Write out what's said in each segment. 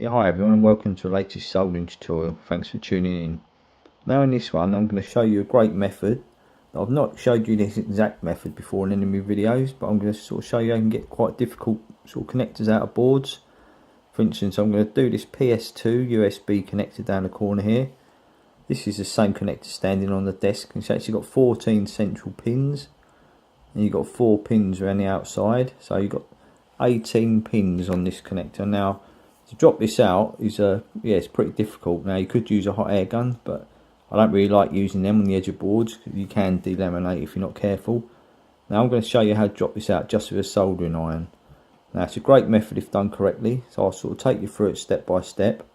Yeah, hi everyone and welcome to the latest soldering tutorial. Thanks for tuning in. Now in this one I'm going to show you a great method. I've not showed you this exact method before in any of my videos, but I'm going to sort of show you how you can get quite difficult sort of connectors out of boards. For instance, I'm going to do this PS2 USB connector down the corner here. This is the same connector standing on the desk. It's actually got 14 central pins and you've got 4 pins around the outside, so you've got 18 pins on this connector. Now to drop this out is it's pretty difficult. Now you could use a hot air gun, but I don't really like using them on the edge of boards because you can delaminate if you're not careful. Now I'm going to show you how to drop this out just with a soldering iron. Now it's a great method if done correctly, so I'll sort of take you through it step by step,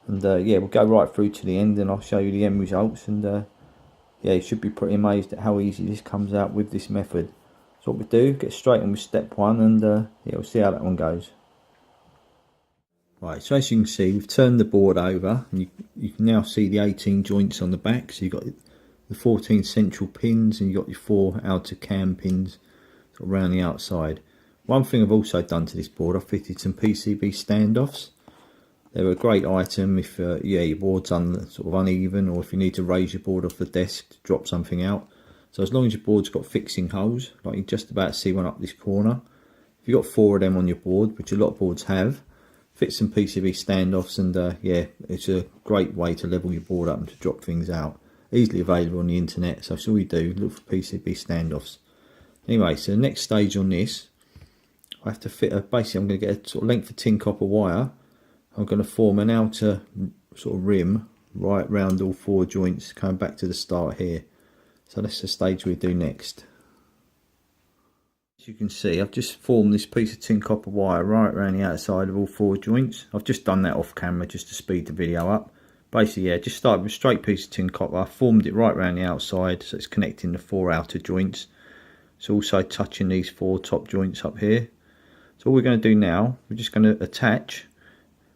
and yeah, we'll go right through to the end and I'll show you the end results, and yeah, you should be pretty amazed at how easy this comes out with this method. So what we do, get straight on with step 1, and yeah, we'll see how that one goes. Right, so as you can see, we've turned the board over and you can now see the 18 joints on the back. So you've got the 14 central pins and you've got your 4 outer cam pins sort of around the outside. One thing I've also done to this board, I've fitted some PCB standoffs. They're a great item if yeah, your board's sort of uneven, or if you need to raise your board off the desk to drop something out. So as long as your board's got fixing holes, like you just about see one up this corner, if you've got 4 of them on your board, which a lot of boards have, fit some PCB standoffs, and yeah, it's a great way to level your board up and to drop things out. Easily available on the internet, so that's all you do, look for PCB standoffs. Anyway, so the next stage on this, I have to fit basically I'm going to get a sort of length of tin copper wire. I'm going to form an outer sort of rim right round all 4 joints, coming back to the start here. So that's the stage we do next. As you can see, I've just formed this piece of tin copper wire right around the outside of all 4 joints. I've just done that off camera just to speed the video up. Basically, yeah, just started with a straight piece of tin copper, formed it right around the outside, so it's connecting the 4 outer joints. It's also touching these 4 top joints up here. So all we're going to do now, we're just going to attach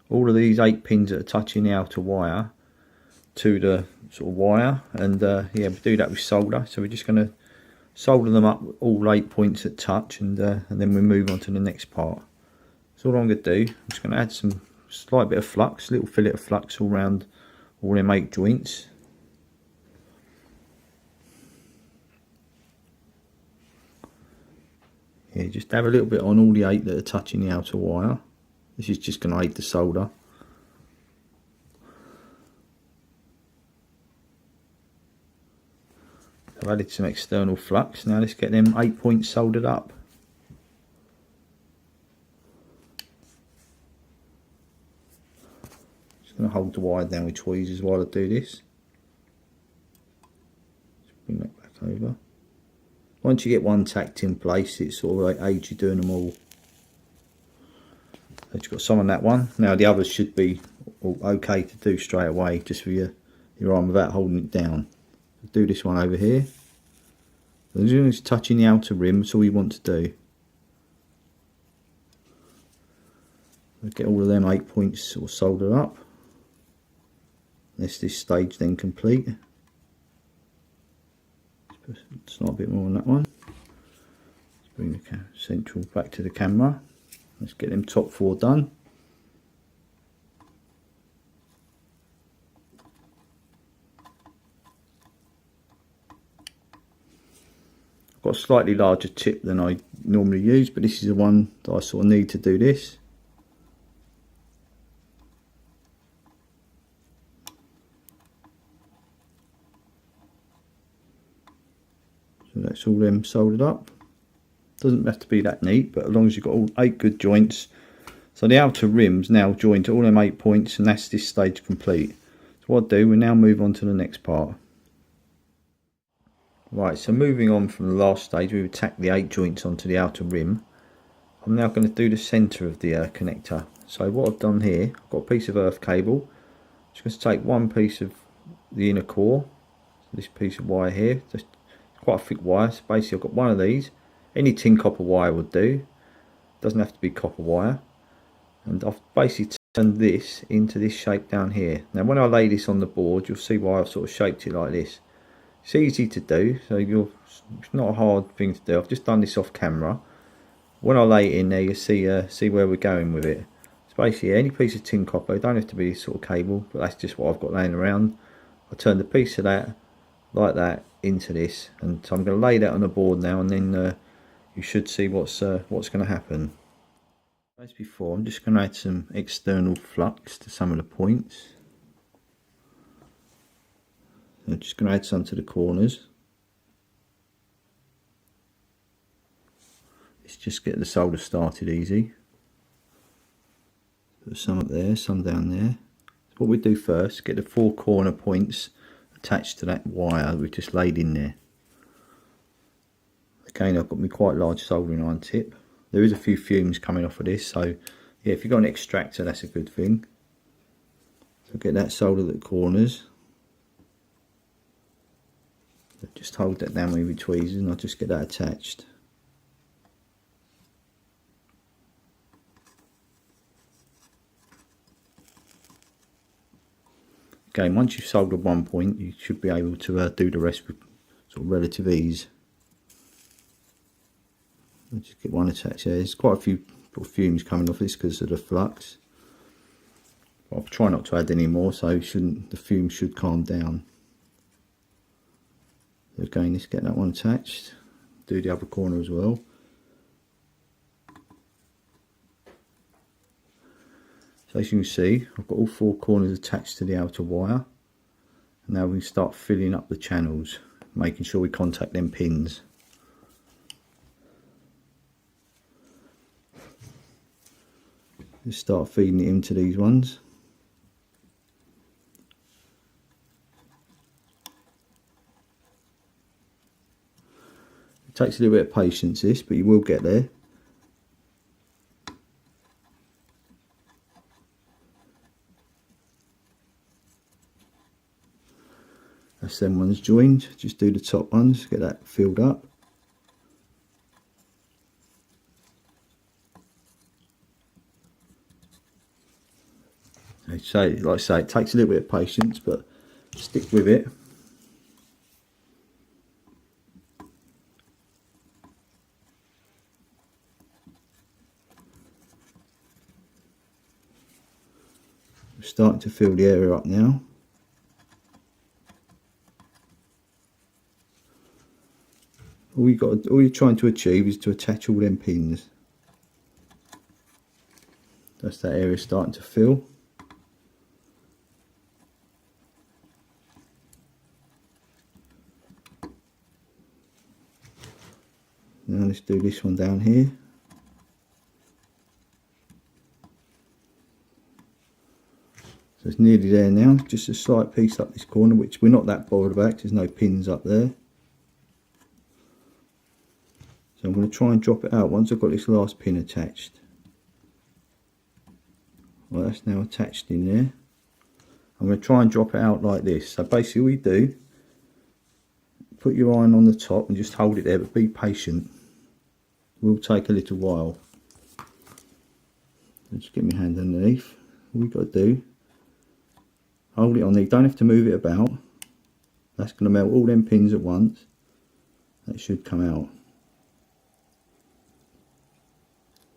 all of these 8 pins that are touching the outer wire to the sort of wire, and yeah, we do that with solder. So we're just going to solder them up all 8 points that touch, and then we move on to the next part. So all I'm going to do, I'm just going to add some slight bit of flux, little fillet of flux all around all them 8 joints. Yeah, just have a little bit on all the 8 that are touching the outer wire. This is just going to aid the solder. I've added some external flux. Now let's get them 8 points soldered up. Just going to hold the wire down with tweezers while I do this. Just bring that back over. Once you get one tacked in place, it's sort of like aids you doing them all. So you've got some on that one. Now the others should be okay to do straight away, just with your arm without holding it down. Do this one over here. As long as it's touching the outer rim, that's all you want to do. We'll get all of them 8 points sort of soldered up. That's this stage then complete. Let's start a bit more on that one. Let's bring the central back to the camera. Let's get them top 4 done. I've got a slightly larger tip than I normally use, but this is the one that I sort of need to do this. So that's all them soldered up. Doesn't have to be that neat, but as long as you've got all 8 good joints. So the outer rim's now joined to all them 8 points, and that's this stage complete. So what I'll do, we now move on to the next part. Right, so moving on from the last stage, we've tacked the 8 joints onto the outer rim. I'm now going to do the centre of the connector. So what I've done here, I've got a piece of earth cable. Just going to take one piece of the inner core, this piece of wire here, just quite a thick wire. So basically I've got one of these. Any tin copper wire would do, doesn't have to be copper wire. And I've basically turned this into this shape down here. Now when I lay this on the board, you'll see why I've sort of shaped it like this. It's easy to do, so it's not a hard thing to do. I've just done this off camera. When I lay it in there, you see where we're going with it. It's basically any piece of tin copper, it don't have to be this sort of cable, but that's just what I've got laying around. I turned a piece of that like that into this, and so I'm going to lay that on the board now, and then you should see what's going to happen. As before, I'm just going to add some external flux to some of the points. I'm just going to add some to the corners. Let's just get the solder started easy. Put some up there, some down there. So what we do first, get the 4 corner points attached to that wire we've just laid in there. Again, I've got my quite large soldering iron tip. There is a few fumes coming off of this, so yeah, if you've got an extractor, that's a good thing. So get that soldered at the corners. Just hold that down with your tweezers and I'll just get that attached. Again, once you've soldered one point, you should be able to do the rest with sort of relative ease. I'll just get one attached there. There's quite a few fumes coming off this because of the flux. I'll try not to add any more, so the fumes should calm down. Again, let's get that one attached. Do the other corner as well. So as you can see, I've got all 4 corners attached to the outer wire. And now we can start filling up the channels, making sure we contact them pins. Just start feeding it into these ones. It takes a little bit of patience this, but you will get there. That's them ones joined. Just do the top ones, get that filled up. So, like I say, it takes a little bit of patience, but stick with it. We're starting to fill the area up now. All you're trying to achieve is to attach all them pins. That's that area starting to fill. Now let's do this one down here. So it's nearly there now, just a slight piece up this corner, which we're not that bothered about, there's no pins up there. So I'm going to try and drop it out once I've got this last pin attached. Well, that's now attached in there. I'm going to try and drop it out like this. So basically all you do, put your iron on the top and just hold it there, but be patient. It will take a little while. Just get my hand underneath. All you've got to do, hold it on there. You don't have to move it about. That's going to melt all them pins at once. That should come out.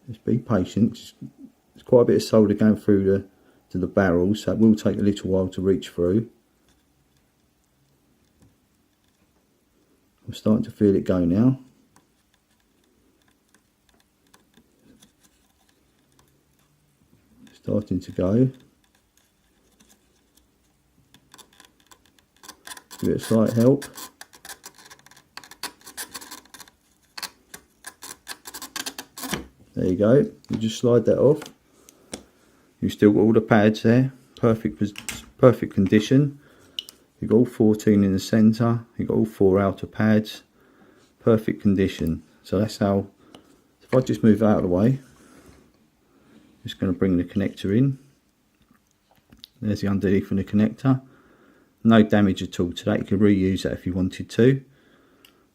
Just be patient. There's quite a bit of solder going through to the barrel, so it will take a little while to reach through. I'm starting to feel it go now. Starting to go. Give it a slight help. There you go. You just slide that off. You've still got all the pads there. Perfect condition. You've got all 14 in the centre. You've got all 4 outer pads. Perfect condition. So that's how. If I just move it out of the way. Just going to bring the connector in. There's the underneath of the connector. No damage at all to that. You can reuse that if you wanted to.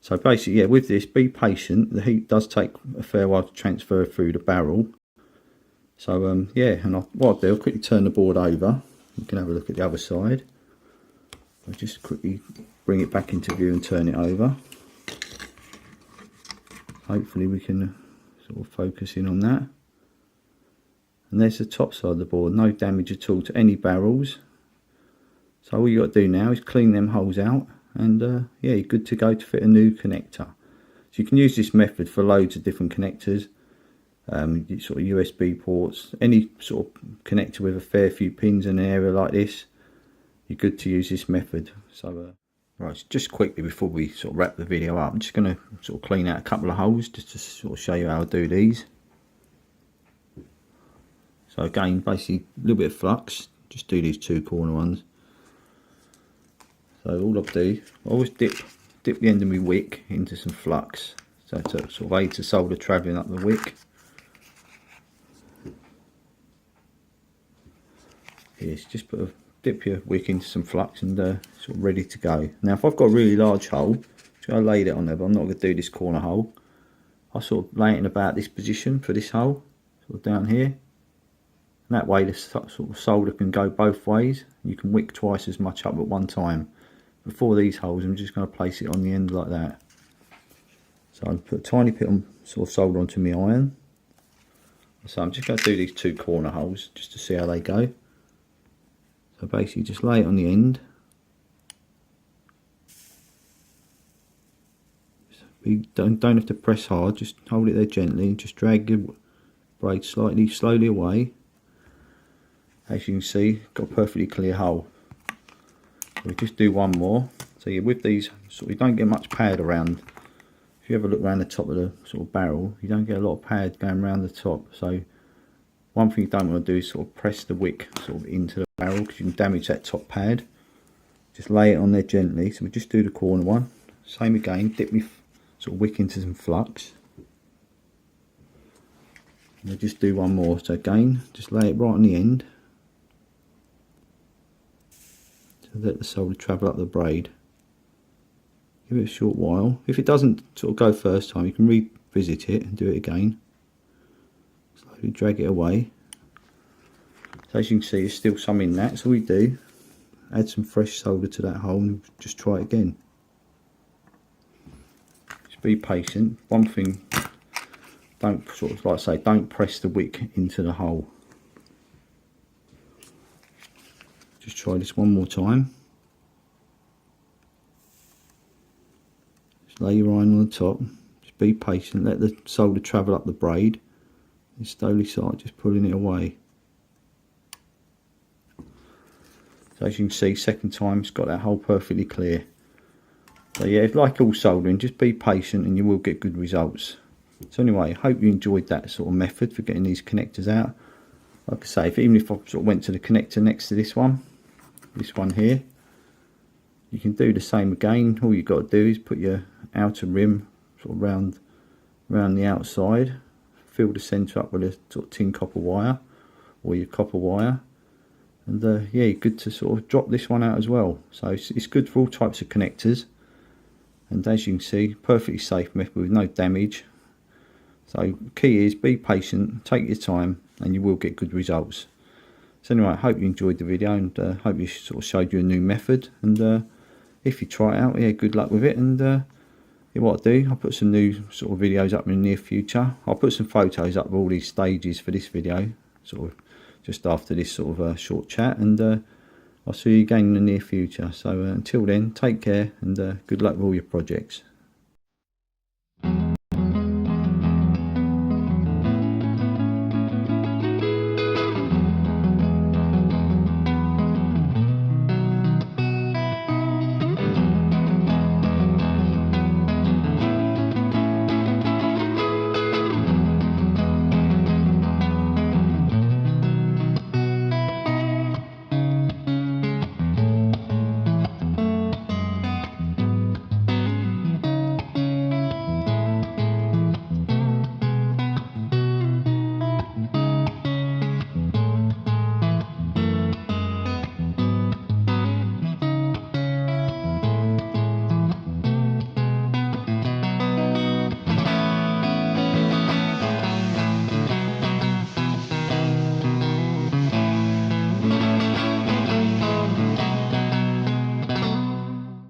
So basically, yeah, with this, be patient. The heat does take a fair while to transfer through the barrel. So yeah, and what I'll do, I'll quickly turn the board over. You can have a look at the other side. I'll just quickly bring it back into view and turn it over. Hopefully we can sort of focus in on that. And there's the top side of the board, no damage at all to any barrels. So all you got to do now is clean them holes out, and yeah, you're good to go to fit a new connector. So you can use this method for loads of different connectors, sort of USB ports, any sort of connector with a fair few pins in an area like this, you're good to use this method. So right, just quickly before we sort of wrap the video up, I'm just going to sort of clean out a couple of holes just to sort of show you how I do these. So again, basically a little bit of flux, just do these two corner ones. So all I do, I always dip the end of my wick into some flux, so to sort of aid the solder travelling up the wick. Yes, just dip your wick into some flux and sort of ready to go. Now if I've got a really large hole, I'm going to lay that on there, but I'm not going to do this corner hole. I sort of lay it in about this position for this hole, sort of down here. And that way the sort of solder can go both ways. You can wick twice as much up at one time. Before these holes, I'm just going to place it on the end like that. So I put a tiny bit of sort of solder onto my iron. So I'm just going to do these two corner holes just to see how they go. So basically just lay it on the end. You don't have to press hard, just hold it there gently and just drag your blade slowly away. As you can see, got a perfectly clear hole. So we just do one more. So yeah, with these, you don't get much pad around. If you ever look around the top of the sort of barrel, you don't get a lot of pad going around the top. So one thing you don't want to do is sort of press the wick sort of into the barrel, because you can damage that top pad. Just lay it on there gently. So we just do the corner one. Same again, dip me sort of wick into some flux. And we'll just do one more. So again, just lay it right on the end. So let the solder travel up the braid. Give it a short while. If it doesn't sort of go first time, you can revisit it and do it again. Slowly drag it away. So as you can see, there's still some in that. So we do add some fresh solder to that hole and just try it again. Just be patient. One thing, don't sort of, like I say, don't press the wick into the hole. Just try this one more time. Just lay your iron on the top. Just be patient. Let the solder travel up the braid. And slowly start just pulling it away. So as you can see, second time it's got that hole perfectly clear. So yeah, like all soldering, just be patient and you will get good results. So anyway, I hope you enjoyed that sort of method for getting these connectors out. Like I say, even if I sort of went to the connector next to this one here, you can do the same again. All you've got to do is put your outer rim sort of round the outside, fill the centre up with a sort of tin copper wire or your copper wire, and yeah, you're good to sort of drop this one out as well. So it's good for all types of connectors, and as you can see, perfectly safe method with no damage. So key is be patient, take your time, and you will get good results. So anyway, I hope you enjoyed the video, and hope you sort of showed you a new method. And if you try it out, yeah, good luck with it. And yeah, what I'll do, I'll put some new sort of videos up in the near future. I'll put some photos up of all these stages for this video, sort of just after this sort of short chat. And I'll see you again in the near future. So until then, take care, and good luck with all your projects.